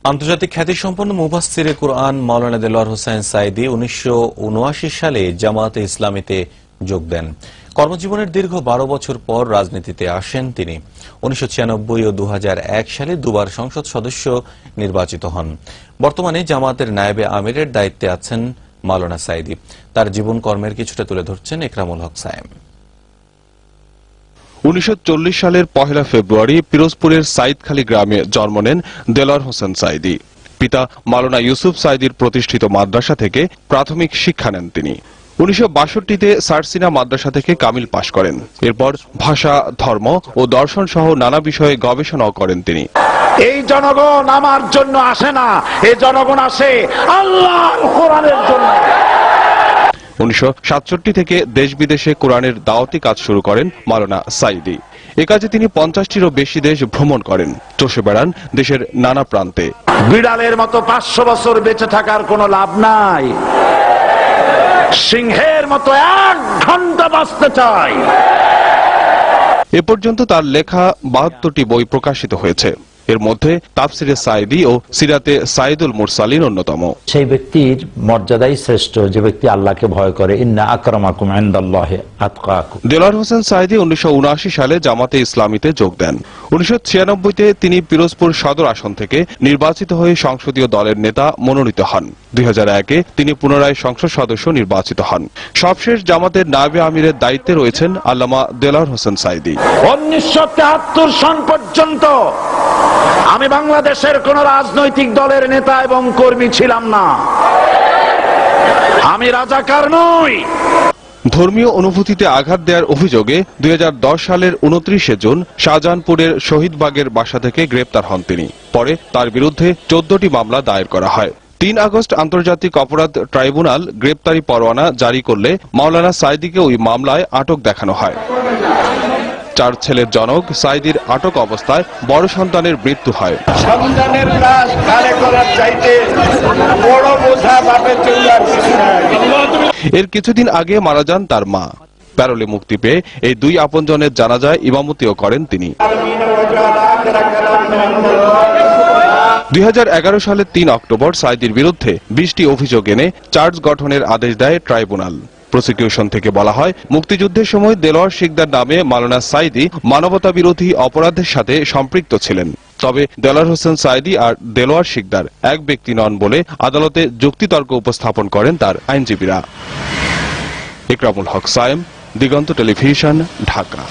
আন্তর্জাতিক খ্যাতিসম্পন্ন মুফাসসিরে কুরআন মাওলানা দেলোয়ার হোসেন সাঈদী 1979 সালে জামায়াতে ইসলামীতে যোগ দেন। কর্মজীবনের দীর্ঘ 12 বছর পর রাজনীতিতে আসেন তিনি। 1996 ও 2001 সালে দুবার সংসদ সদস্য নির্বাচিত হন। বর্তমানে জামায়াতের নায়েবে আমিরের দায়িত্বে আছেন মাওলানা সাঈদী। তার জীবন কর্মের কিছুটা তুলে ধরছেন একরামুল হক সায়েম। 1940 সালের 1 ফেব্রুয়ারি পিরোজপুরের সাইদখালী গ্রামে জন্ম নেন দেলোয়ার হোসেন সাঈদী। পিতা মাওলানা ইউসুফ সাঈদীর প্রতিষ্ঠিত মাদ্রাসা থেকে প্রাথমিক শিক্ষা নেন তিনি। 1962-তে সারসিনা মাদ্রাসা থেকে কামিল পাশ করেন। এরপর ভাষা, ধর্ম ও দর্শন সহ নানা বিষয়ে গবেষণাও করেন তিনি। এই জনগণ আমার জন্য আসে না, এই জনগণ আসে আল্লাহর কোরআনের জন্য। 1967 থেকে দেশ বিদেশে কোরআনের দাওয়াতি কাজ শুরু করেন মাওলানা সাঈদী। এ কাজে তিনি 50টিরও বেশি দেশ ভ্রমণ করেন, চষে বেড়ান দেশের নানা প্রান্তে। বিড়ালের মতো 500 বছর বেঁচে থাকার কোনো লাভ নাই, সিংহের মতো 1 ঘন্টা বাঁচতে চাই। এ পর্যন্ত তার লেখা 72টি বই প্রকাশিত হয়েছে। এর মধ্যে তাফসিরে সাঈদী ও সিরাতে সাইদুল মুরসালিন অন্যতম। সেই ব্যক্তির মর্যাদাই শ্রেষ্ঠ যে ব্যক্তি আল্লাহকে ভয় করে। ইন্না আকরামাকুম ইনদাল্লাহি আতকাকুম। দেলোয়ার হোসেন সাঈদী 1979 সালে জামাতে ইসলামীতে যোগ দেন। 1996-তে তিনি পিরোজপুর সদর আসন থেকে নির্বাচিত হয়ে সংসদীয় দলের নেতা মনোনীত হন। 2001-এ তিনি পুনরায় সংসদ সদস্য নির্বাচিত হন। সবশেষ জামাতের নায়েবে আমিরের দায়িত্বে রয়েছেন আল্লামা দেলোয়ার হোসেন সাঈদী। 1973 সন পর্যন্ত আমি বাংলাদেশের কোন রাজনৈতিক দলের নেতা এবং কর্মী ছিলাম না। আমি রাজাকার নই। ধর্মীয় অনুভূতিতে আঘাত দেওয়ার অভিযোগে 2010 সালের 29 জুন শাহজাহানপুরের শহীদবাগের বাসা থেকে গ্রেপ্তার হন তিনি। পরে তার বিরুদ্ধে 14টি মামলা দায়ের করা হয়। 3 আগস্ট আন্তর্জাতিক অপরাধ ট্রাইব্যুনাল গ্রেপ্তারি পরোয়ানা জারি করলে মাওলানা সাঈদীকে ওই মামলায় আটক দেখানো হয়। 4 ছেলের জনক সাঈদীর আটক অবস্থায় বড় সন্তানের মৃত্যু হয়। সন্তানের লাশ কালে করার চাইতে বড় বোঝা বাপের জন্য আর কিছু নাই। এর কিছুদিন আগে মারা যান তার মা। প্যারোলে মুক্তি পেয়ে এই 2 আপনজনের জানাজায় ইমামতিও করেন তিনি। 2011 সালের 3 অক্টোবর সাঈদীর বিরুদ্ধে 20টি অভিযোগ এনে চার্জ গঠনের আদেশ দেয় ট্রাইব্যুনাল। প্রসিকিউশন থেকে বলা হয়, মুক্তিযুদ্ধের সময় দেলোয়ার শিকদার নামে মাওলানা সাঈদী মানবতা বিরোধী অপরাধের সাথে সম্পৃক্ত ছিলেন। তবে দেলোয়ার হোসেন সাঈদী আর দেলোয়ার শিকদার এক ব্যক্তি নন বলে আদালতে যুক্তিতর্ক উপস্থাপন করেন তার আইনজীবীরা। একরামুল হক সায়েম, দিগন্ত টেলিভিশন, ঢাকা।